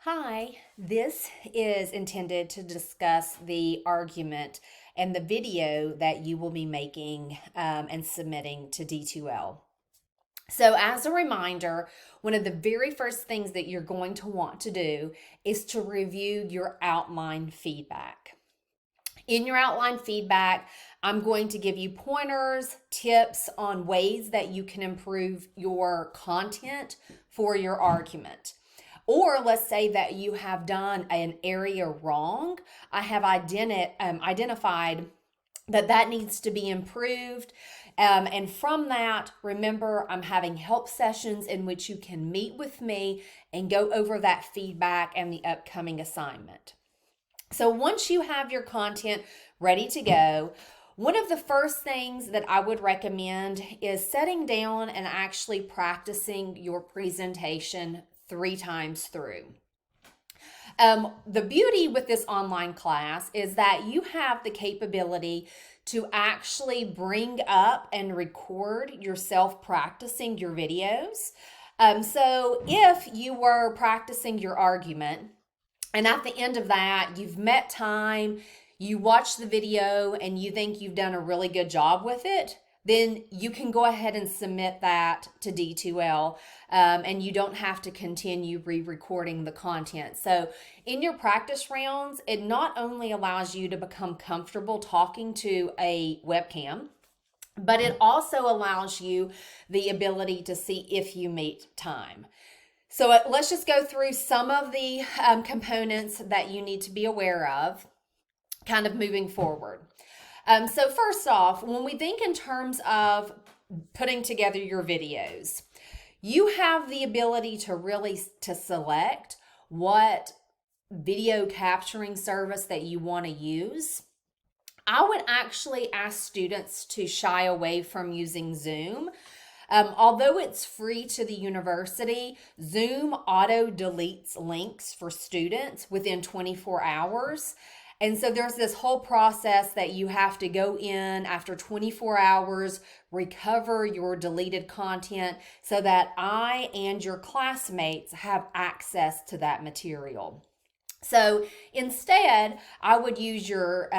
Hi, this is intended to discuss the argument and the video that you will be making and submitting to D2L. So, as a reminder, one of the very first things that you're going to want to do is to review your outline feedback. In your outline feedback, I'm going to give you pointers, tips on ways that you can improve your content for your argument. Or let's say that you have done an area wrong. I have identified that needs to be improved. And from that, remember, I'm having help sessions in which you can meet with me and go over that feedback and the upcoming assignment. So once you have your content ready to go, one of the first things that I would recommend is setting down and actually practicing your presentation 3 times through. The beauty with this online class is that you have the capability to actually bring up and record yourself practicing your videos. So if you were practicing your argument, and at the end of that, you've met time, you watch the video, and you think you've done a really good job with it, then you can go ahead and submit that to D2L, and you don't have to continue re-recording the content. So in your practice rounds, it not only allows you to become comfortable talking to a webcam, but it also allows you the ability to see if you meet time. So let's just go through some of the components that you need to be aware of kind of moving forward. So first off, when we think in terms of putting together your videos, you have the ability to select what video capturing service that you want to use. I would actually ask students to shy away from using Zoom. Although it's free to the university, Zoom auto deletes links for students within 24 hours. And so there's this whole process that you have to go in after 24 hours, recover your deleted content so that I and your classmates have access to that material. So instead, I would use your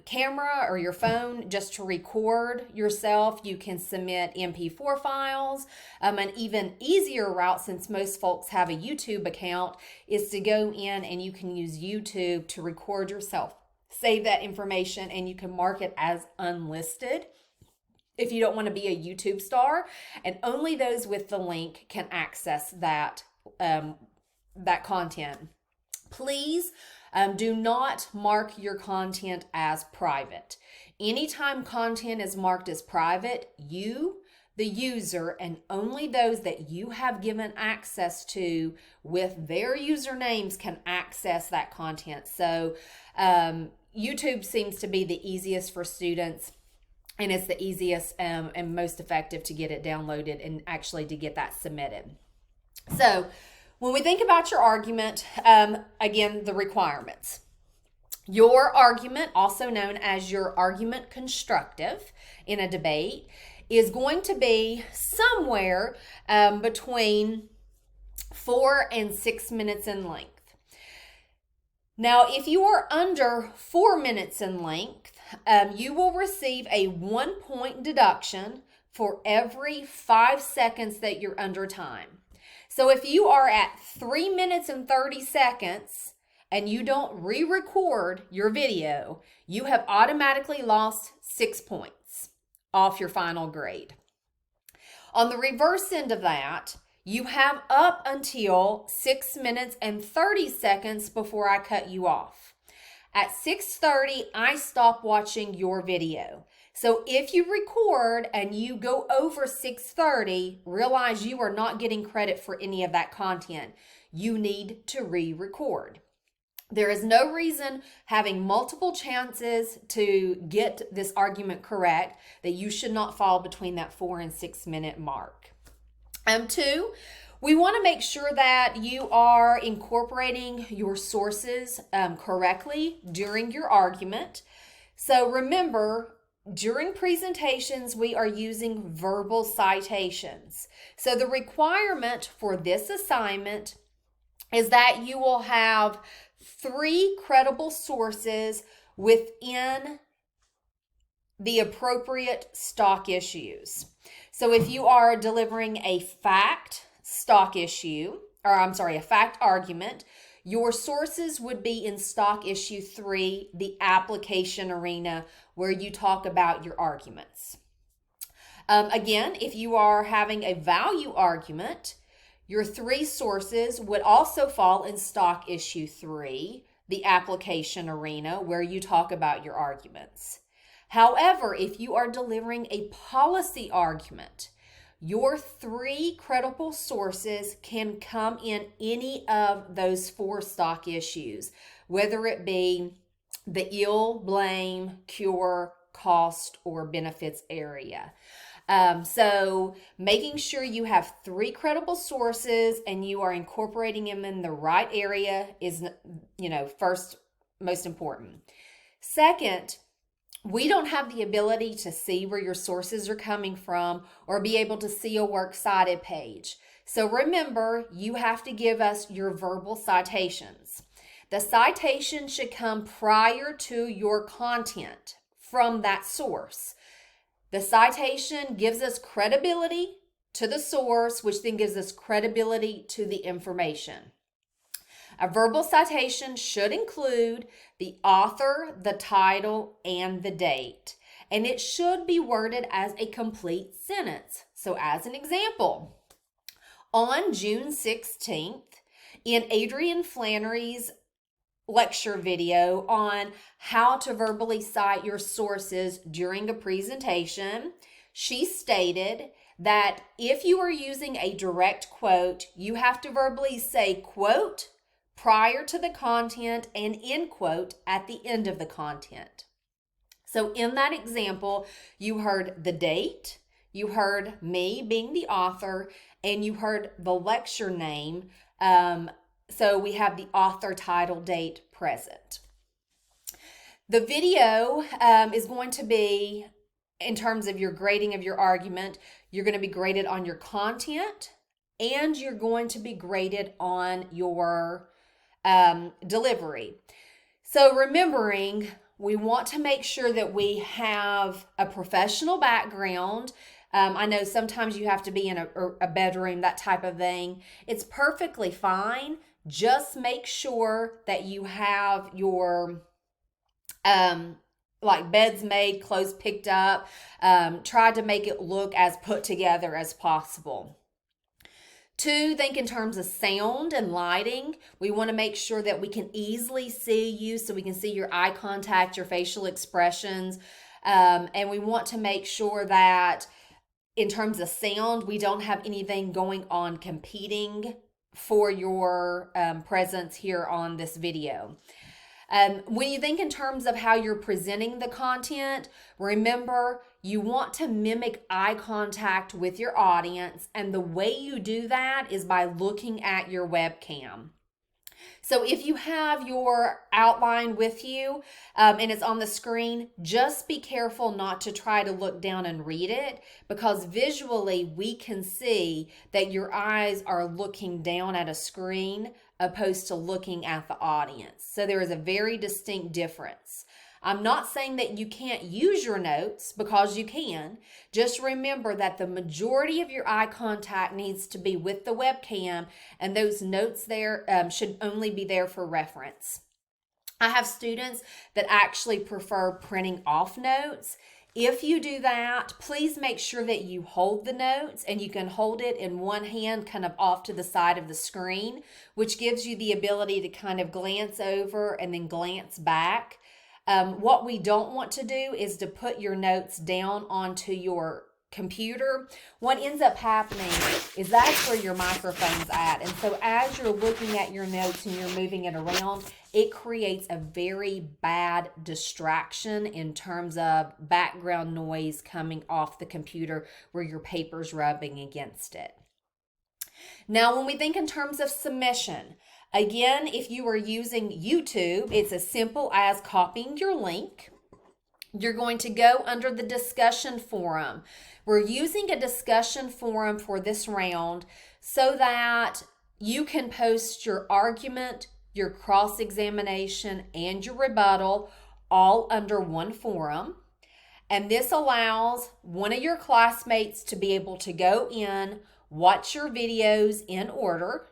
camera or your phone just to record yourself. You can submit MP4 files. An even easier route, since most folks have a YouTube account, is to go in and you can use YouTube to record yourself. Save that information and you can mark it as unlisted if you don't want to be a YouTube star. And only those with the link can access that content. Please do not mark your content as private. Anytime content is marked as private, you, the user, and only those that you have given access to with their usernames can access that content. So YouTube seems to be the easiest for students, and it's the easiest and most effective to get it downloaded and actually to get that submitted. So when we think about your argument, again, the requirements. Your argument, also known as your argument constructive in a debate, is going to be somewhere between 4 and 6 minutes in length. Now, if you are under 4 minutes in length, you will receive a 1-point deduction for every 5 seconds that you're under time. So if you are at 3 minutes and 30 seconds and you don't re-record your video, you have automatically lost 6 points off your final grade. On the reverse end of that, you have up until 6 minutes and 30 seconds before I cut you off. At 6:30, I stop watching your video. So if you record and you go over 6:30, realize you are not getting credit for any of that content. You need to re-record. There is no reason having multiple chances to get this argument correct that you should not fall between that 4 and 6 minute mark. 2, we want to make sure that you are incorporating your sources correctly during your argument. So remember, during presentations, we are using verbal citations. So the requirement for this assignment is that you will have 3 credible sources within the appropriate stock issues. So if you are delivering a fact stock issue, or I'm sorry, a fact argument, your sources would be in stock issue 3, the application arena, where you talk about your arguments. Again, if you are having a value argument, your 3 sources would also fall in stock issue 3, the application arena, where you talk about your arguments. However, if you are delivering a policy argument, your 3 credible sources can come in any of those 4 stock issues, whether it be the ill, blame, cure, cost, or benefits area. So making sure you have 3 credible sources and you are incorporating them in the right area is, first most important. Second, we don't have the ability to see where your sources are coming from or be able to see a works cited page. So remember, you have to give us your verbal citations. The citation should come prior to your content from that source. The citation gives us credibility to the source, which then gives us credibility to the information. A verbal citation should include the author, the title, and the date. And it should be worded as a complete sentence. So as an example, on June 16th, in Adrienne Flannery's lecture video on how to verbally cite your sources during a presentation, she stated that if you are using a direct quote, you have to verbally say quote prior to the content and end quote at the end of the content. So in that example, you heard the date, you heard me being the author, and you heard the lecture name. So we have the author, title, date present. The video is going to be, in terms of your grading of your argument, you're going to be graded on your content and you're going to be graded on your delivery. So remembering, we want to make sure that we have a professional background. I know sometimes you have to be in a bedroom, that type of thing. It's perfectly fine. Just make sure that you have your like beds made, clothes picked up. Try to make it look as put together as possible. 2, think in terms of sound and lighting. We want to make sure that we can easily see you, so we can see your eye contact, your facial expressions. And we want to make sure that in terms of sound, we don't have anything going on competing for your presence here on this video. When you think in terms of how you're presenting the content, remember, you want to mimic eye contact with your audience, and the way you do that is by looking at your webcam. So if you have your outline with you and it's on the screen, just be careful not to try to look down and read it, because visually we can see that your eyes are looking down at a screen opposed to looking at the audience. So there is a very distinct difference. I'm not saying that you can't use your notes, because you can. Just remember that the majority of your eye contact needs to be with the webcam, and those notes there should only be there for reference. I have students that actually prefer printing off notes. If you do that, please make sure that you hold the notes, and you can hold it in one hand kind of off to the side of the screen, which gives you the ability to kind of glance over and then glance back. What we don't want to do is to put your notes down onto your computer. What ends up happening is that's where your microphone's at. And so as you're looking at your notes and you're moving it around, it creates a very bad distraction in terms of background noise coming off the computer where your paper's rubbing against it. Now, when we think in terms of submission, again, if you are using YouTube, it's as simple as copying your link. You're going to go under the discussion forum. We're using a discussion forum for this round so that you can post your argument, your cross-examination, and your rebuttal all under one forum. And this allows one of your classmates to be able to go in, watch your videos in order,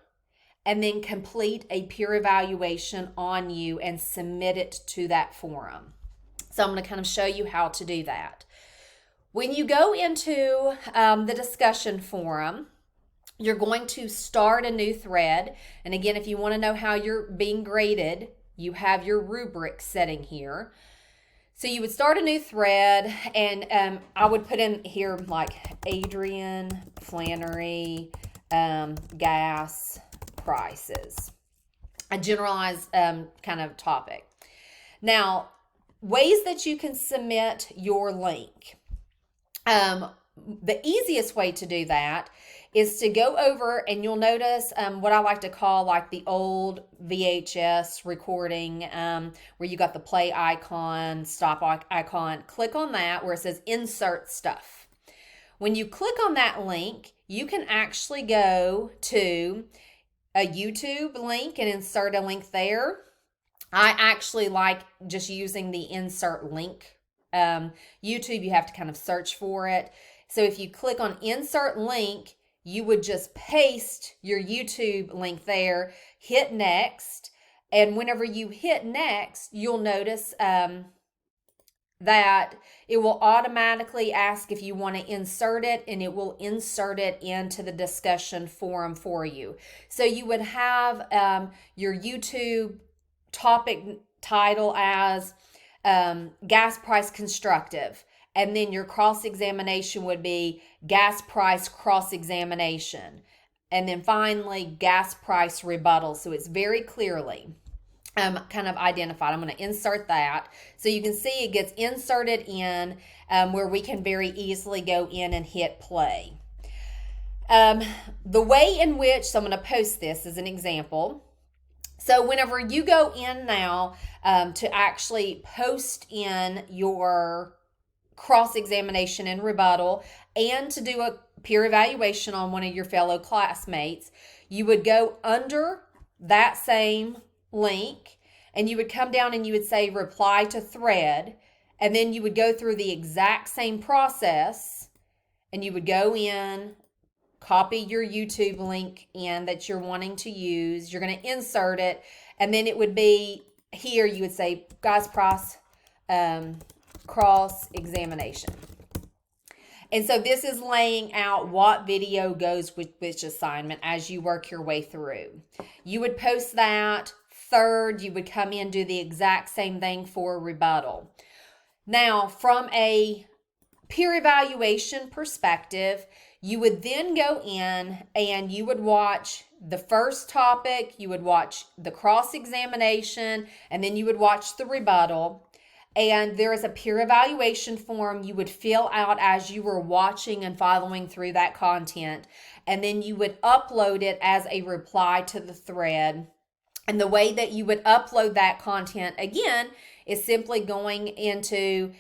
and then complete a peer evaluation on you and submit it to that forum. So I'm going to kind of show you how to do that. When you go into the discussion forum, you're going to start a new thread. And again, if you want to know how you're being graded, you have your rubric setting here. So you would start a new thread, and I would put in here like Adrian Flannery gas prices, a generalized kind of topic. Now, ways that you can submit your link. The easiest way to do that is to go over, and you'll notice what I like to call like the old VHS recording where you got the play icon, stop icon. Click on that where it says insert stuff. When you click on that link, you can actually go to a YouTube link and insert a link there. I actually like just using the insert link. YouTube, you have to kind of search for it. So if you click on insert link, you would just paste your YouTube link there, hit next, and whenever you hit next, you'll notice that it will automatically ask if you want to insert it, and it will insert it into the discussion forum for you. So you would have your YouTube topic title as gas price constructive. And then your cross-examination would be gas price cross-examination. And then finally, gas price rebuttal. So it's very clearly kind of identified. I'm going to insert that. So you can see it gets inserted in where we can very easily go in and hit play. The way in which, so I'm going to post this as an example. So whenever you go in now to actually post in your cross-examination and rebuttal and to do a peer evaluation on one of your fellow classmates, you would go under that same link and you would come down and you would say reply to thread, and then you would go through the exact same process and you would go in, copy your YouTube link in that you're wanting to use, you're going to insert it, and then it would be here you would say gas price cross-examination. And so this is laying out what video goes with which assignment as you work your way through. You would post that. Third, you would come in, do the exact same thing for rebuttal. Now, from a peer evaluation perspective, you would then go in and you would watch the first topic, you would watch the cross-examination, and then you would watch the rebuttal. And there is a peer evaluation form you would fill out as you were watching and following through that content. And then you would upload it as a reply to the thread. And the way that you would upload that content, again, is simply going into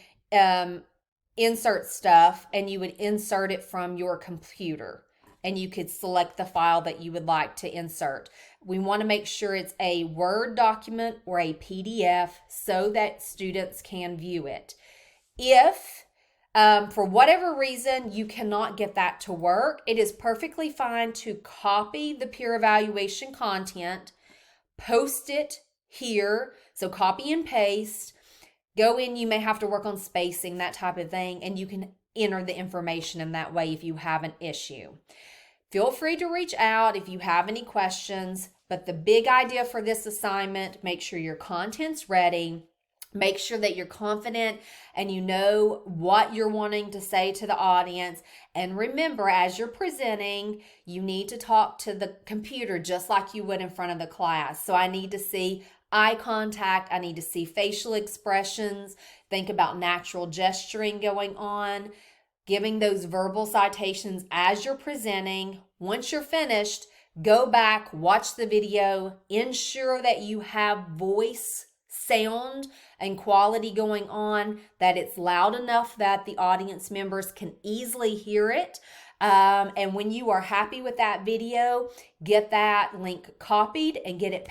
insert stuff, and you would insert it from your computer. And you could select the file that you would like to insert. We want to make sure it's a Word document or a PDF so that students can view it. If for whatever reason you cannot get that to work, it is perfectly fine to copy the peer evaluation content, post it here, so copy and paste, go in, you may have to work on spacing, that type of thing, and you can enter the information in that way if you have an issue. Feel free to reach out if you have any questions, but the big idea for this assignment, make sure your content's ready, make sure that you're confident and you know what you're wanting to say to the audience. And remember, as you're presenting, you need to talk to the computer just like you would in front of the class. So I need to see eye contact, I need to see facial expressions, think about natural gesturing going on, giving those verbal citations as you're presenting. Once you're finished, go back, watch the video, ensure that you have voice, sound, and quality going on, that it's loud enough that the audience members can easily hear it. And when you are happy with that video, get that link copied and get it